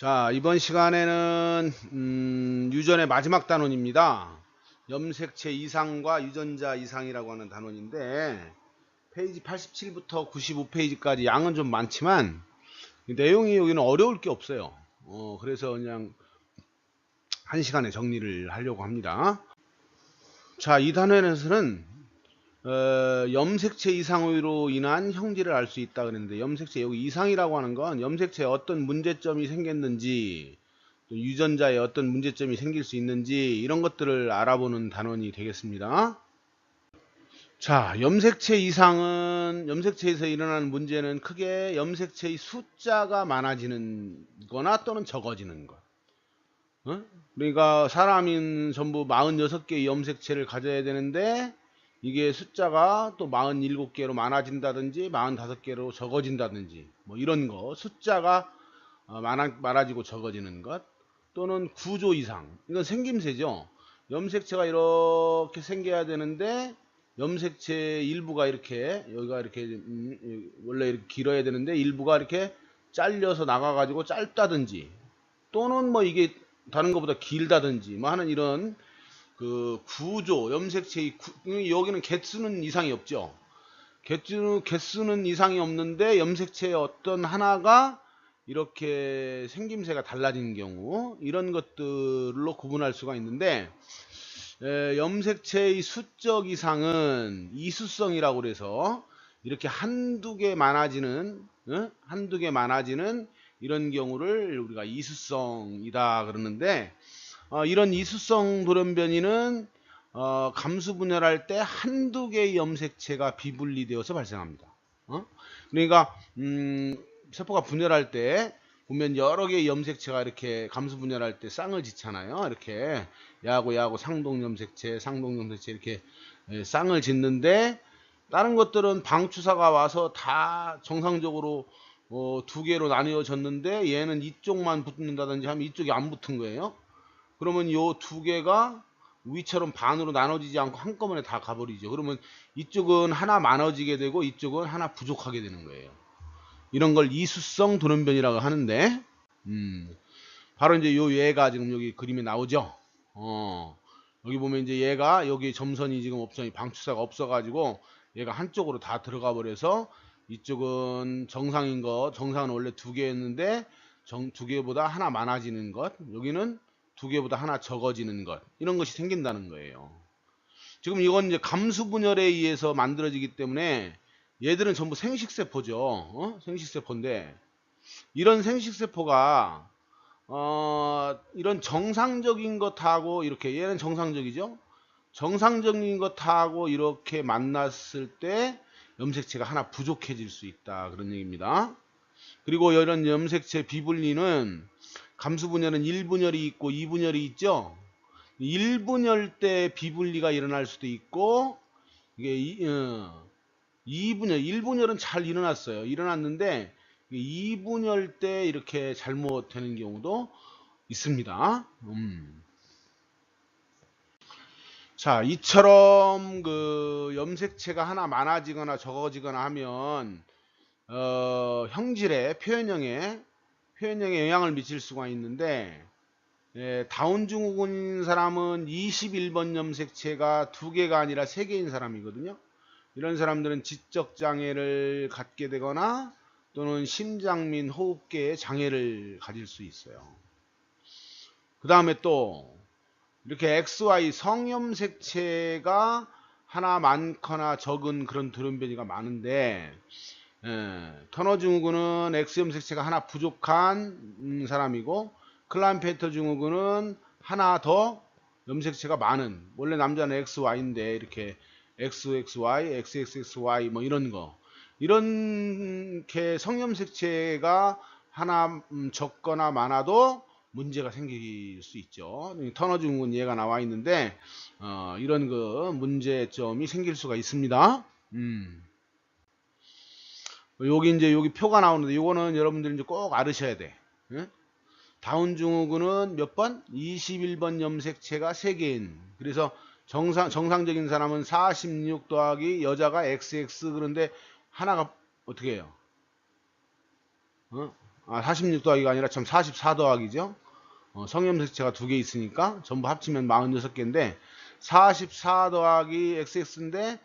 자, 이번 시간에는 유전의 마지막 단원입니다. 염색체 이상과 유전자 이상이라고 하는 단원인데 페이지 87부터 95페이지까지 양은 좀 많지만 내용이 여기는 어려울 게 없어요. 그래서 그냥 한 시간에 정리를 하려고 합니다. 자, 이 단원에서는 염색체 이상으로 인한 형질을 알 수 있다 그랬는데, 염색체 여기 이상이라고 하는 건 염색체에 어떤 문제점이 생겼는지, 또 유전자에 어떤 문제점이 생길 수 있는지 이런 것들을 알아보는 단원이 되겠습니다. 자, 염색체 이상은, 염색체에서 일어나는 문제는 크게 염색체의 숫자가 많아지는 거나 또는 적어지는 것. 그러니까 사람인 전부 46개의 염색체를 가져야 되는데 이게 숫자가 또 47개로 많아진다든지 45개로 적어진다든지 뭐 이런 거, 숫자가 많아지고 적어지는 것, 또는 구조 이상, 이건 생김새죠. 염색체가 이렇게 생겨야 되는데 염색체 일부가 이렇게, 여기가 이렇게 원래 이렇게 길어야 되는데 일부가 이렇게 잘려서 나가 가지고 짧다든지, 또는 뭐 이게 다른 것보다 길다든지 뭐 하는 이런 그 구조, 염색체의 여기는 개수는 이상이 없죠. 개수는 이상이 없는데 염색체의 어떤 하나가 이렇게 생김새가 달라지는 경우, 이런 것들로 구분할 수가 있는데, 염색체의 수적 이상은 이수성이라고 그래서 이렇게 한두 개 많아지는, 한두 개 많아지는 이런 경우를 우리가 이수성이다 그러는데, 이런 이수성 돌연변이는 감수 분열할 때 한두 개의 염색체가 비분리되어서 발생합니다. 그러니까 세포가 분열할 때 보면 여러 개의 염색체가 이렇게 감수 분열할 때 쌍을 짓잖아요. 이렇게 야하고 상동염색체, 상동염색체 이렇게 쌍을 짓는데, 다른 것들은 방추사가 와서 다 정상적으로 두 개로 나뉘어졌는데 얘는 이쪽만 붙는다든지 하면 이쪽이 안 붙은 거예요. 그러면 요 두 개가 위처럼 반으로 나눠지지 않고 한꺼번에 다 가버리죠. 그러면 이쪽은 하나 많아지게 되고 이쪽은 하나 부족하게 되는 거예요. 이런 걸 이수성 돌연변이라고 하는데, 바로 이제 요 얘가 지금 여기 그림에 나오죠. 여기 보면 이제 얘가, 여기 점선이 지금 없어, 방추사가 없어가지고 얘가 한쪽으로 다 들어가 버려서 이쪽은 정상인 것, 정상은 원래 두 개였는데 두 개보다 하나 많아지는 것, 여기는 두 개보다 하나 적어지는 것, 이런 것이 생긴다는 거예요. 지금 이건 이제 감수 분열에 의해서 만들어지기 때문에 얘들은 전부 생식세포죠. 생식세포인데, 이런 생식세포가 이런 정상적인 것하고 이렇게, 얘는 정상적이죠. 정상적인 것하고 이렇게 만났을 때 염색체가 하나 부족해질 수 있다, 그런 얘기입니다. 그리고 이런 염색체 비분리는, 감수분열은 1분열이 있고 2분열이 있죠. 1분열 때 비분리가 일어날 수도 있고, 이게 2분열, 1분열은 잘 일어났어요. 일어났는데 2분열 때 이렇게 잘못되는 경우도 있습니다. 자, 이처럼 그 염색체가 하나 많아지거나 적어지거나 하면 형질의 표현형에 영향을 미칠 수가 있는데, 다운 증후군인 사람은 21번 염색체가 두 개가 아니라 세 개인 사람이거든요. 이런 사람들은 지적 장애를 갖게 되거나 또는 심장 및 호흡계에 장애를 가질 수 있어요. 그 다음에 또 이렇게 XY 성염색체가 하나 많거나 적은 그런 돌연변이가 많은데, 터너 증후군은 X염색체가 하나 부족한 사람이고, 클라인페터 증후군은 하나 더 염색체가 많은, 원래 남자는 XY인데 이렇게 XXY, XXXY 뭐 이런 거, 이렇게 성염색체가 하나 적거나 많아도 문제가 생길 수 있죠. 터너 증후군 얘가 나와 있는데 이런 그 문제점이 생길 수가 있습니다. 여기 이제 여기 표가 나오는데, 요거는 여러분들이 이제 꼭 알으셔야 돼. 다운 증후군은 몇 번? 21번 염색체가 3개인. 그래서 정상적인 사람은 46 더하기 여자가 XX, 그런데 하나가 어떻게 해요? 46 더하기가 아니라 참 44 더하기죠. 성염색체가 두 개 있으니까 전부 합치면 46개인데 44 더하기 XX인데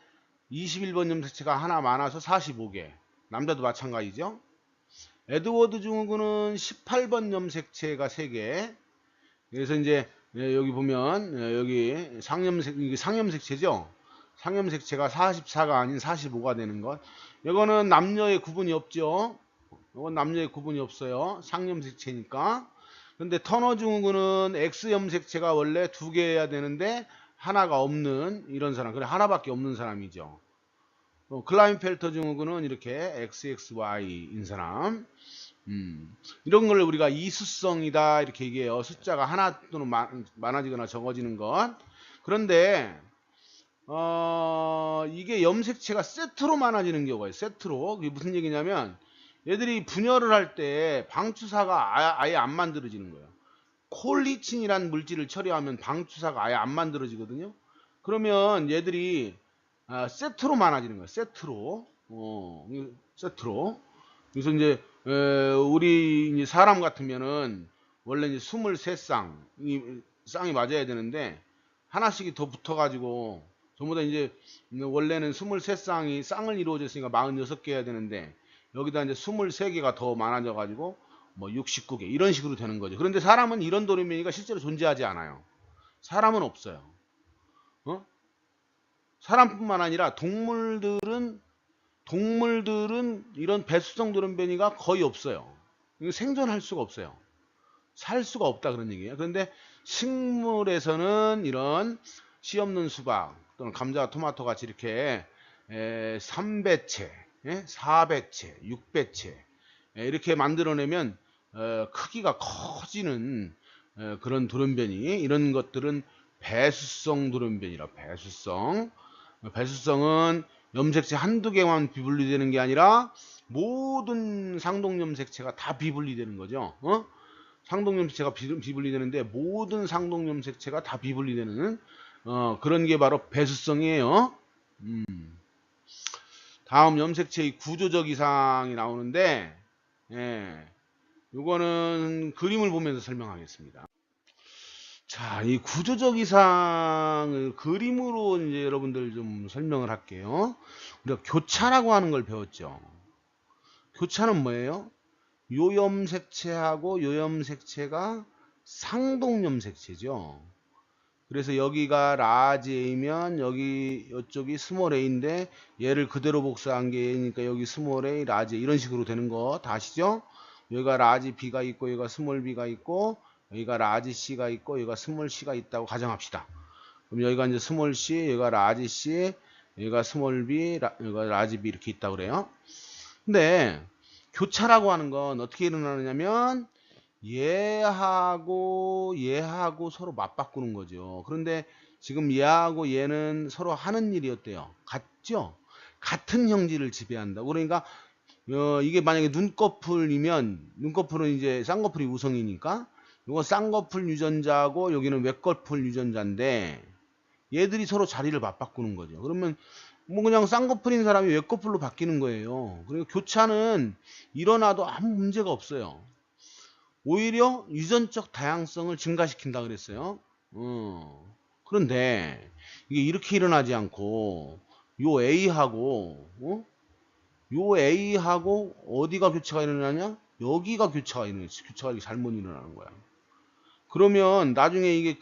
21번 염색체가 하나 많아서 45개. 남자도 마찬가지죠. 에드워드 증후군은 18번 염색체가 3개. 그래서 이제 여기 보면 여기 상염색체죠. 상염색체가 44가 아닌 45가 되는 것. 이거는 남녀의 구분이 없죠. 이건 남녀의 구분이 없어요. 상염색체니까. 근데 터너 증후군은 X염색체가 원래 2개여야 되는데 하나가 없는 이런 사람. 그래 하나밖에 없는 사람이죠. 클라인펠터 증후군은 이렇게 XXY인 사람. 이런 걸 우리가 이수성이다 이렇게 얘기해요. 숫자가 하나 또는 많아지거나 적어지는 것. 그런데 이게 염색체가 세트로 많아지는 경우가 있어요. 세트로. 그게 무슨 얘기냐면 얘들이 분열을 할 때 방추사가 아예 안 만들어지는 거예요. 콜리친이라는 물질을 처리하면 방추사가 아예 안 만들어지거든요. 그러면 얘들이 세트로 많아지는 거예요. 세트로. 세트로. 그래서 이제 우리 이제 사람 같으면은 원래 이제 23쌍이 맞아야 되는데 하나씩이 더 붙어가지고 전부 다 이제 원래는 23쌍이 쌍을 이루어졌으니까 46개 해야 되는데 여기다 이제 23개가 더 많아져가지고 뭐 69개 이런 식으로 되는 거죠. 그런데 사람은 이런 돌연변이가 실제로 존재하지 않아요. 사람은 없어요. 사람뿐만 아니라 동물들은 이런 배수성 돌연변이가 거의 없어요. 생존할 수가 없어요. 살 수가 없다 그런 얘기예요. 그런데 식물에서는 이런 씨 없는 수박 또는 감자와 토마토 같이 이렇게 3배체, 4배체, 6배체 이렇게 만들어내면 크기가 커지는 그런 돌연변이 이런 것들은 배수성 돌연변이라 배수성은 염색체 한두 개만 비분리되는 게 아니라 모든 상동염색체가 다 비분리되는 거죠. 상동염색체가 비분리되는데 모든 상동염색체가 다 비분리되는 그런 게 바로 배수성이에요. 다음 염색체의 구조적 이상이 나오는데 이거는 그림을 보면서 설명하겠습니다. 자, 이 구조적 이상을 그림으로 이제 여러분들 좀 설명을 할게요. 우리가 교차라고 하는 걸 배웠죠. 교차는 뭐예요? 요염색체하고 요염색체가 상동염색체죠. 그래서 여기가 라지 A면 여기 이쪽이 스몰 A인데 얘를 그대로 복사한 게 A니까 여기 스몰 A, 라지 A 이런 식으로 되는 거 다 아시죠? 여기가 라지 B가 있고 여기가 스몰 B가 있고 여기가 라지 C가 있고 여기가 스몰 C가 있다고 가정합시다. 그럼 여기가 이제 스몰 C, 여기가 라지 C, 여기가 스몰 B, 여기가 라지 B 이렇게 있다고 그래요. 근데 교차라고 하는 건 어떻게 일어나느냐면 얘하고 서로 맞바꾸는 거죠. 그런데 지금 얘하고 얘는 서로 하는 일이 어때요? 같죠? 같은 형질을 지배한다. 그러니까 이게 만약에 눈꺼풀이면 눈꺼풀은 이제 쌍꺼풀이 우성이니까 이거 쌍꺼풀 유전자고 여기는 외꺼풀 유전자인데 얘들이 서로 자리를 맞바꾸는 거죠. 그러면 뭐 그냥 쌍꺼풀인 사람이 외꺼풀로 바뀌는 거예요. 그리고 교차는 일어나도 아무 문제가 없어요. 오히려 유전적 다양성을 증가시킨다 그랬어요. 그런데 이게 이렇게 일어나지 않고 요 A하고 요 A하고 어디가 교차가 일어나냐? 여기가 교차가 일어나요. 교차가 이렇게 잘못 일어나는 거야. 그러면 나중에 이게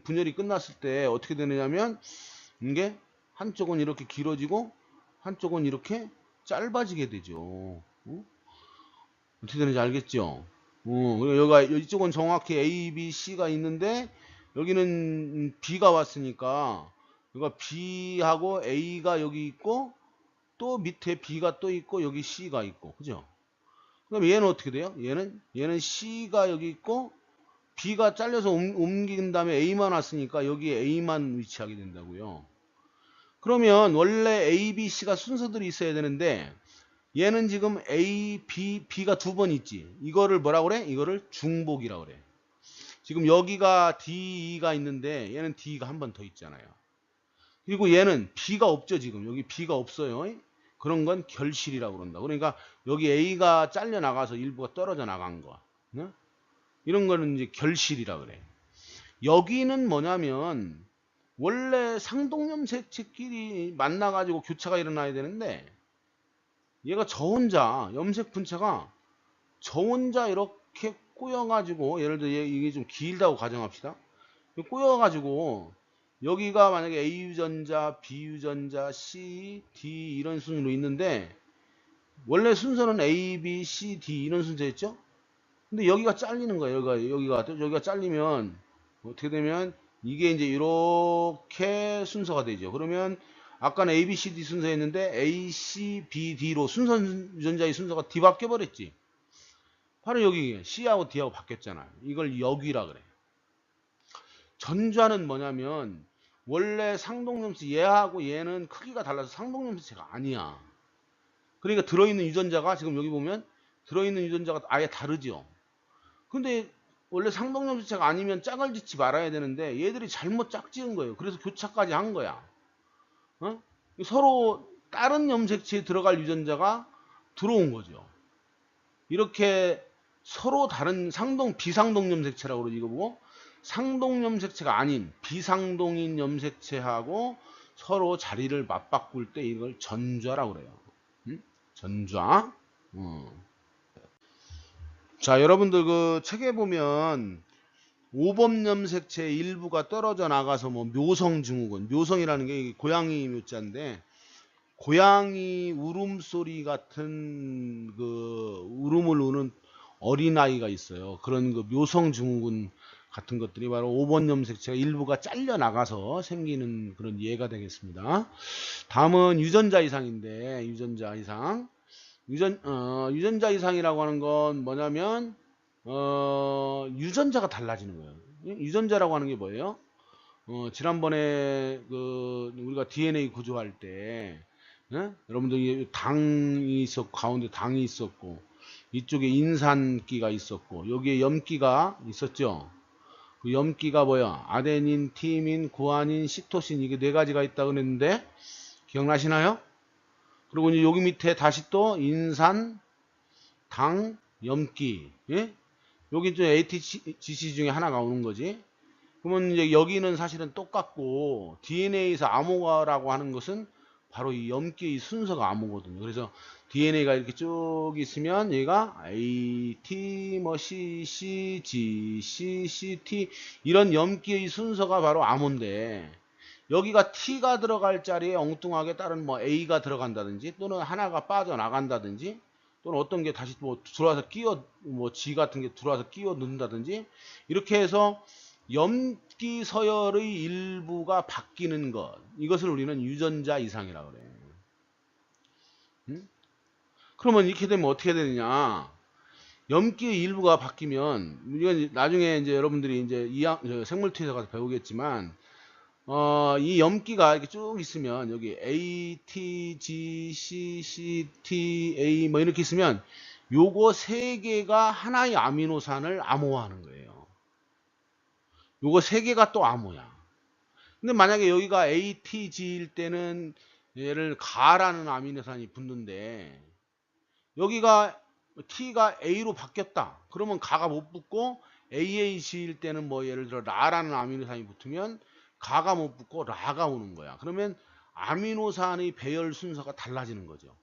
분열이 끝났을 때 어떻게 되느냐면 이게 한쪽은 이렇게 길어지고 한쪽은 이렇게 짧아지게 되죠. 어떻게 되는지 알겠죠? 여기가 이쪽은 정확히 A, B, C가 있는데 여기는 B가 왔으니까 여기가 B하고 A가 여기 있고 또 밑에 B가 또 있고 여기 C가 있고 그죠? 그럼 얘는 어떻게 돼요? 얘는 C가 여기 있고 B가 잘려서 옮긴 다음에 A만 왔으니까 여기에 A만 위치하게 된다고요. 그러면 원래 A, B, C가 순서들이 있어야 되는데 얘는 지금 A, B, B가 두 번 있지. 이거를 뭐라고 그래? 이거를 중복이라고 그래. 지금 여기가 D가 있는데 얘는 D가 한 번 더 있잖아요. 그리고 얘는 B가 없죠. 지금 여기 B가 없어요. 그런 건 결실이라고 그런다. 그러니까 여기 A가 잘려 나가서 일부가 떨어져 나간 거. 네? 이런 거는 이제 결실이라 그래. 여기는 뭐냐면 원래 상동염색체끼리 만나가지고 교차가 일어나야 되는데 얘가 저 혼자 염색 분체가 저 혼자 이렇게 꼬여가지고 예를 들어 이게 좀 길다고 가정합시다. 꼬여가지고 여기가 만약에 A 유전자, B 유전자, C, D 이런 순으로 있는데 원래 순서는 A, B, C, D 이런 순서였죠. 근데 여기가 잘리는 거예요. 여기가 잘리면 어떻게 되면 이게 이제 이렇게 순서가 되죠. 그러면 아까는 A, B, C, D 순서였는데 A, C, B, D로 순서 유전자의 순서가 뒤바뀌어 버렸지. 바로 여기 C하고 D하고 바뀌었잖아요. 이걸 역위라 그래. 전좌는 뭐냐면 원래 상동염색 얘하고 얘는 크기가 달라서 상동염색체가 아니야. 그러니까 들어있는 유전자가 지금 여기 보면 들어있는 유전자가 아예 다르죠. 근데 원래 상동염색체가 아니면 짝을 짓지 말아야 되는데 얘들이 잘못 짝지은 거예요. 그래서 교차까지 한 거야. 어? 서로 다른 염색체에 들어갈 유전자가 들어온 거죠. 이렇게 서로 다른 비상동 염색체라고 그러지. 이거 보고 상동 염색체가 아닌 비상동인 염색체하고 서로 자리를 맞바꿀 때 이걸 전좌라고 그래요. 전좌. 자, 여러분들 그 책에 보면 오범 염색체 일부가 떨어져 나가서 뭐 묘성 증후군, 묘성이라는 게 고양이 묘자인데 고양이 울음소리 같은 그 울음을 우는 어린아이가 있어요. 그런 그 묘성 증후군 같은 것들이 바로 오범 염색체가 일부가 잘려 나가서 생기는 그런 예가 되겠습니다. 다음은 유전자 이상인데 유전자 이상. 유전자 이상이라고 하는 건 뭐냐면 유전자가 달라지는 거예요. 유전자라고 하는 게 뭐예요? 지난번에 그 우리가 DNA 구조할 때 여러분들 당이 있었고 가운데 당이 있었고 이쪽에 인산기가 있었고 여기에 염기가 있었죠. 그 염기가 뭐야? 아데닌, 티민, 구아닌, 시토신 이게 네 가지가 있다고 그랬는데 기억나시나요? 그리고 이제 여기 밑에 다시 또 인산, 당, 염기, 예? 여기 이제 ATGC 중에 하나가 오는 거지. 그러면 이제 여기는 사실은 똑같고 DNA에서 암호라고 하는 것은 바로 이 염기의 순서가 암호거든요. 그래서 DNA가 이렇게 쭉 있으면 얘가 A, T, 뭐 C, C, G, C, C, T 이런 염기의 순서가 바로 암호인데 여기가 T가 들어갈 자리에 엉뚱하게 다른 뭐 A가 들어간다든지 또는 하나가 빠져나간다든지 또는 어떤 게 다시 뭐 들어와서 뭐 G 같은 게 들어와서 끼워 넣는다든지 이렇게 해서 염기 서열의 일부가 바뀌는 것 이것을 우리는 유전자 이상이라고 그래. 응? 그러면 이렇게 되면 어떻게 되느냐? 염기의 일부가 바뀌면 이건 나중에 이제 여러분들이 이제 생물투에서 가서 배우겠지만 이 염기가 이렇게 쭉 있으면 여기 A, T, G, C, C, T, A 뭐 이렇게 있으면 요거 세 개가 하나의 아미노산을 암호화하는 거예요. 요거 세 개가 또 암호야. 근데 만약에 여기가 A, T, G일 때는 얘를 가라는 아미노산이 붙는데 여기가 T가 A로 바뀌었다. 그러면 가가 못 붙고 AAC일 때는 뭐 예를 들어 라라는 아미노산이 붙으면 가가 못 붙고 라가 오는 거야. 그러면 아미노산의 배열 순서가 달라지는 거죠.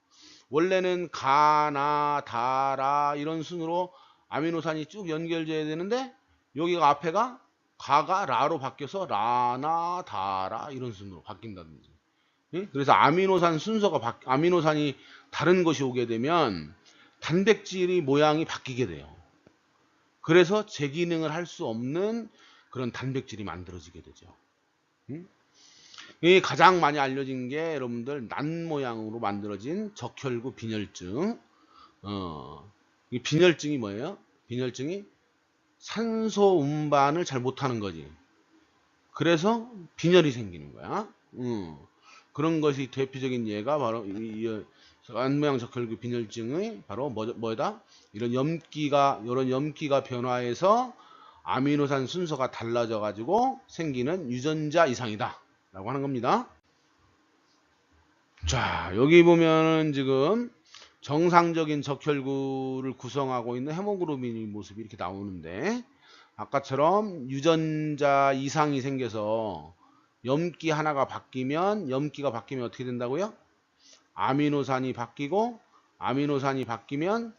원래는 가, 나, 다, 라 이런 순으로 아미노산이 쭉 연결돼야 되는데 여기가 앞에가 가가 라로 바뀌어서 라나, 다라 이런 순으로 바뀐다든지. 그래서 아미노산 순서가 아미노산이 다른 것이 오게 되면 단백질의 모양이 바뀌게 돼요. 그래서 재기능을 할 수 없는 그런 단백질이 만들어지게 되죠. 이 가장 많이 알려진 게 여러분들 난 모양으로 만들어진 적혈구 빈혈증. 이 빈혈증이 뭐예요? 빈혈증이 산소 운반을 잘 못하는 거지. 그래서 빈혈이 생기는 거야. 그런 것이 대표적인 예가 바로 안모양 적혈구 빈혈증의 바로 뭐다? 이런 염기가 변화해서 아미노산 순서가 달라져 가지고 생기는 유전자 이상이다 라고 하는 겁니다. 자, 여기 보면은 지금 정상적인 적혈구를 구성하고 있는 헤모글로빈의 모습이 이렇게 나오는데, 아까처럼 유전자 이상이 생겨서 염기가 바뀌면 어떻게 된다고요? 아미노산이 바뀌고, 아미노산이 바뀌면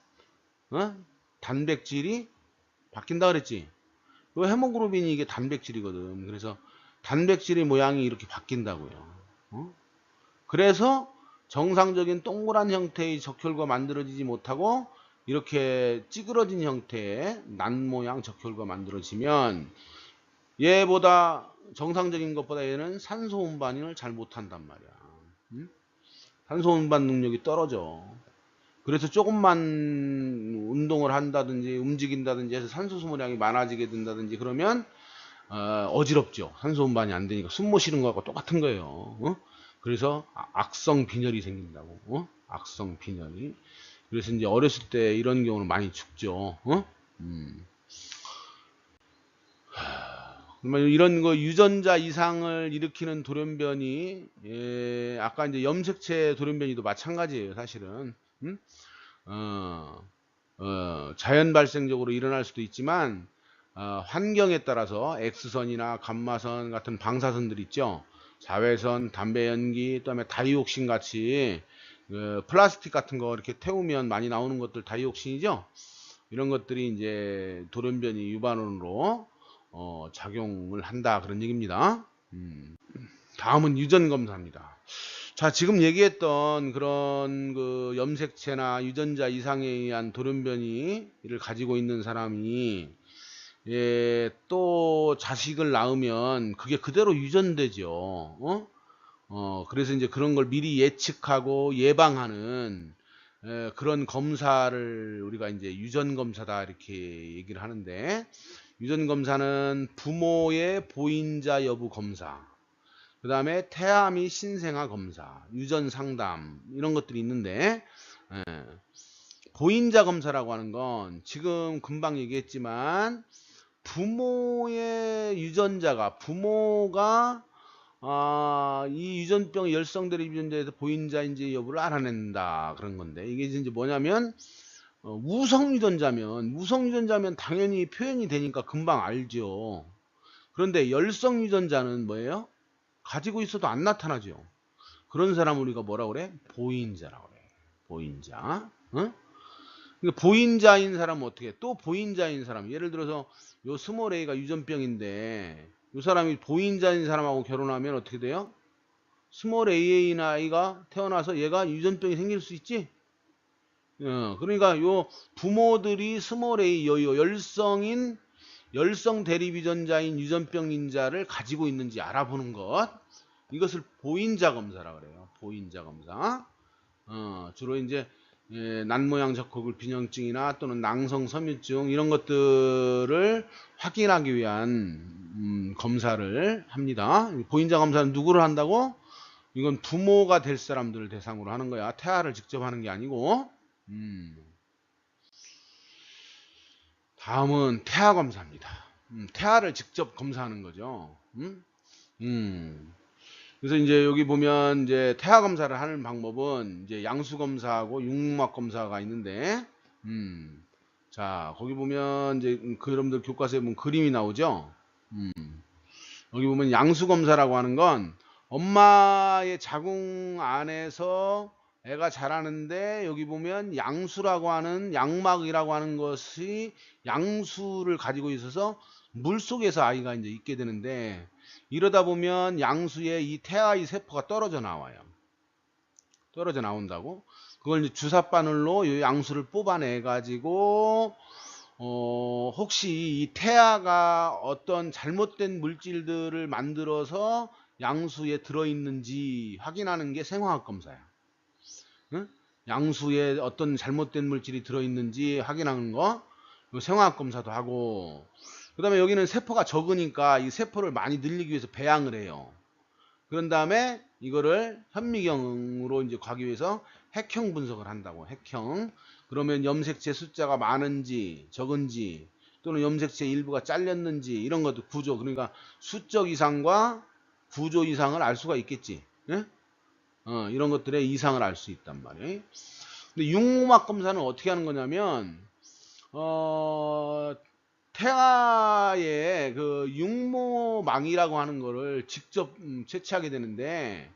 어? 단백질이 바뀐다 그랬지. 이 헤모글로빈이 이게 단백질이거든. 그래서 단백질의 모양이 이렇게 바뀐다고요. 어? 그래서 정상적인 동그란 형태의 적혈구가 만들어지지 못하고 이렇게 찌그러진 형태의 난 모양 적혈구가 만들어지면, 얘보다 정상적인 것보다 얘는 산소 운반을 잘 못한단 말이야. 응? 산소 운반 능력이 떨어져. 그래서 조금만 운동을 한다든지 움직인다든지 해서 산소 소모량이 많아지게 된다든지 그러면 어지럽죠. 산소 운반이 안 되니까 숨 못 쉬는 거하고 똑같은 거예요. 어? 그래서 악성 빈혈이 생긴다고. 어? 악성 빈혈이. 그래서 이제 어렸을 때 이런 경우는 많이 죽죠. 어? 그러면 이런 거 유전자 이상을 일으키는 돌연변이, 아까 이제 염색체 돌연변이도 마찬가지예요, 사실은. 음? 어, 자연 발생적으로 일어날 수도 있지만, 환경에 따라서 X선이나 감마선 같은 방사선들 있죠. 자외선, 담배 연기, 그다음에 다이옥신 같이 플라스틱 같은 거 이렇게 태우면 많이 나오는 것들 다이옥신이죠. 이런 것들이 이제 돌연변이 유발원으로 작용을 한다 그런 얘기입니다. 다음은 유전 검사입니다. 자, 지금 얘기했던 그런 그 염색체나 유전자 이상에 의한 돌연변이를 가지고 있는 사람이 또 자식을 낳으면 그게 그대로 유전되죠. 그래서 이제 그런 걸 미리 예측하고 예방하는 그런 검사를 우리가 이제 유전 검사다 이렇게 얘기를 하는데, 유전 검사는 부모의 보인자 여부 검사, 그 다음에 태아 및 신생아 검사, 유전 상담 이런 것들이 있는데, 보인자 검사라고 하는 건 지금 금방 얘기했지만 부모의 유전자가 부모가 이 유전병 열성 대립 유전자에서 보인자인지 여부를 알아낸다 그런 건데, 이게 이제 뭐냐면 우성 유전자면 당연히 표현이 되니까 금방 알죠. 그런데 열성 유전자는 뭐예요? 가지고 있어도 안 나타나죠. 그런 사람 우리가 뭐라 그래? 보인자라고 그래. 보인자. 어? 그러니까 보인자인 사람은 어떻게 해? 또 보인자인 사람, 예를 들어서 요 스몰 A가 유전병인데 요 사람이 보인자인 사람하고 결혼하면 어떻게 돼요? 스몰 A가 태어나서 얘가 유전병이 생길 수 있지. 그러니까 요 부모들이 스몰 A 열성 대립 유전자인 유전병인자를 가지고 있는지 알아보는 것, 이것을 보인자 검사라 그래요. 보인자 검사. 주로 이제 난모양 적혈구 빈형증이나 또는 낭성 섬유증 이런 것들을 확인하기 위한 검사를 합니다. 보인자 검사는 누구를 한다고? 이건 부모가 될 사람들을 대상으로 하는 거야. 태아를 직접 하는 게 아니고. 다음은 태아 검사입니다. 태아를 직접 검사하는 거죠. 그래서 이제 여기 보면 이제 태아 검사를 하는 방법은 이제 양수 검사하고 육막 검사가 있는데, 자, 거기 보면 이제 그 여러분들 교과서에 보면 그림이 나오죠. 여기 보면 양수 검사라고 하는 건 엄마의 자궁 안에서 애가 자라는데, 여기 보면 양수라고 하는 양막이라고 하는 것이 양수를 가지고 있어서 물 속에서 아이가 이제 있게 되는데, 이러다 보면 양수에 이 태아의 세포가 떨어져 나와요. 떨어져 나온다고. 그걸 이제 주사 바늘로 이 양수를 뽑아내 가지고 혹시 이 태아가 어떤 잘못된 물질들을 만들어서 양수에 들어있는지 확인하는 게 생화학 검사야. 응? 양수에 어떤 잘못된 물질이 들어있는지 확인하는 거, 생화학 검사도 하고, 그 다음에 여기는 세포가 적으니까 이 세포를 많이 늘리기 위해서 배양을 해요. 그런 다음에 이거를 현미경으로 이제 가기 위해서 핵형 분석을 한다고. 핵형. 그러면 염색체 숫자가 많은지 적은지, 또는 염색체 일부가 잘렸는지 이런 것도 구조, 그러니까 수적 이상과 구조 이상을 알 수가 있겠지. 예? 이런 것들의 이상을 알 수 있단 말이에요. 근데 육모막 검사는 어떻게 하는 거냐면 태아의 그 육모망이라고 하는 거를 직접 채취하게 되는데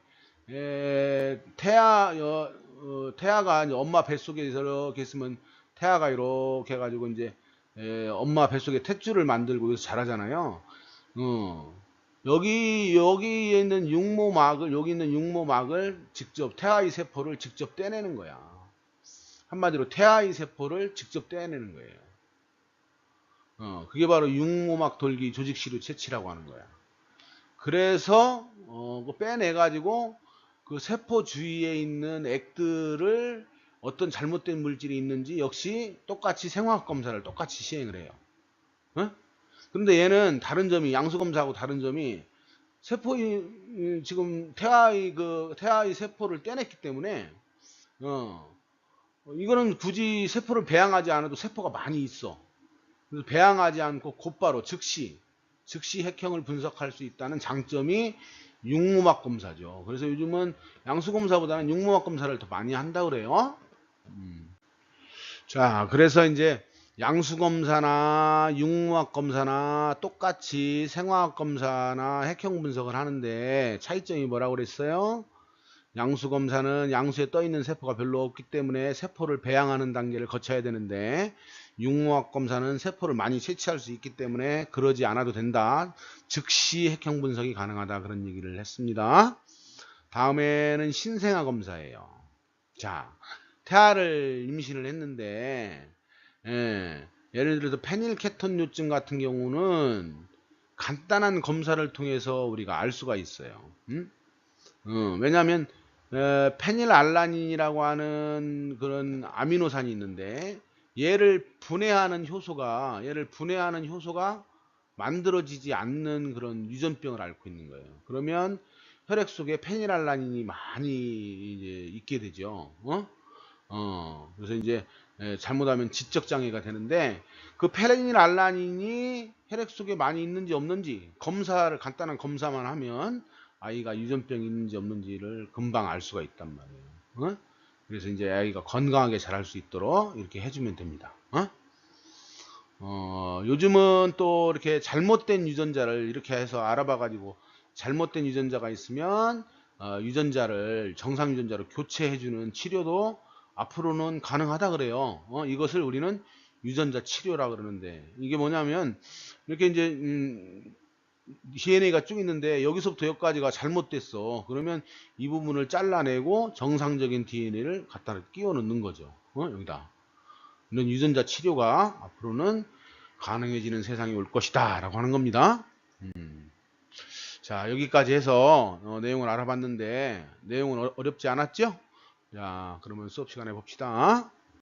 태아가 이제 엄마 뱃속에 이렇게 있으면 태아가 이렇게 해가지고 이제 엄마 뱃속에 탯줄을 만들고 여기서 자라잖아요. 여기에 있는 여기 있는 육모막을 직접 태아의 세포를 직접 떼내는 거야. 한마디로 태아의 세포를 직접 떼내는 거예요. 그게 바로 육모막 돌기 조직시료 채취라고 하는 거야. 그래서 빼내가지고 그 세포 주위에 있는 액들을 어떤 잘못된 물질이 있는지 역시 똑같이 생화학 검사를 똑같이 시행을 해요. 그런데 얘는 다른 점이 양수검사하고 다른 점이 지금 태아의 세포를 떼냈기 때문에 이거는 굳이 세포를 배양하지 않아도 세포가 많이 있어. 그래서 배양하지 않고 곧바로 즉시 핵형을 분석할 수 있다는 장점이 육모막 검사죠. 그래서 요즘은 양수 검사보다는 육모막 검사를 더 많이 한다 그래요. 자, 그래서 이제 양수 검사나 육모학 검사나 똑같이 생화학 검사나 핵형 분석을 하는데 차이점이 뭐라고 그랬어요? 양수 검사는 양수에 떠 있는 세포가 별로 없기 때문에 세포를 배양하는 단계를 거쳐야 되는데 육모학 검사는 세포를 많이 채취할 수 있기 때문에 그러지 않아도 된다. 즉시 핵형 분석이 가능하다. 그런 얘기를 했습니다. 다음에는 신생아 검사예요. 자, 태아를 임신을 했는데 예를 들어서 페닐케톤요증 같은 경우는 간단한 검사를 통해서 우리가 알 수가 있어요. 왜냐하면 페닐알라닌이라고 하는 그런 아미노산이 있는데 얘를 분해하는 효소가 만들어지지 않는 그런 유전병을 앓고 있는 거예요. 그러면 혈액 속에 페닐알라닌이 많이 이제 있게 되죠. 그래서 이제 잘못하면 지적장애가 되는데 그 페닐알라닌이 혈액 속에 많이 있는지 없는지 간단한 검사만 하면 아이가 유전병이 있는지 없는지를 금방 알 수가 있단 말이에요. 그래서 이제 아이가 건강하게 자랄 수 있도록 이렇게 해주면 됩니다. 요즘은 또 이렇게 잘못된 유전자를 이렇게 해서 알아봐 가지고 잘못된 유전자가 있으면 유전자를 정상 유전자로 교체해주는 치료도 앞으로는 가능하다 그래요. 이것을 우리는 유전자 치료라 그러는데 이게 뭐냐면 이렇게 이제 DNA가 쭉 있는데 여기서부터 여기까지가 잘못됐어. 그러면 이 부분을 잘라내고 정상적인 DNA를 갖다 끼워 넣는 거죠. 여기다. 이런 유전자 치료가 앞으로는 가능해지는 세상이 올 것이다 라고 하는 겁니다. 자, 여기까지 해서 내용을 알아봤는데 내용은 어렵지 않았죠? 자, 그러면 수업 시간에 봅시다.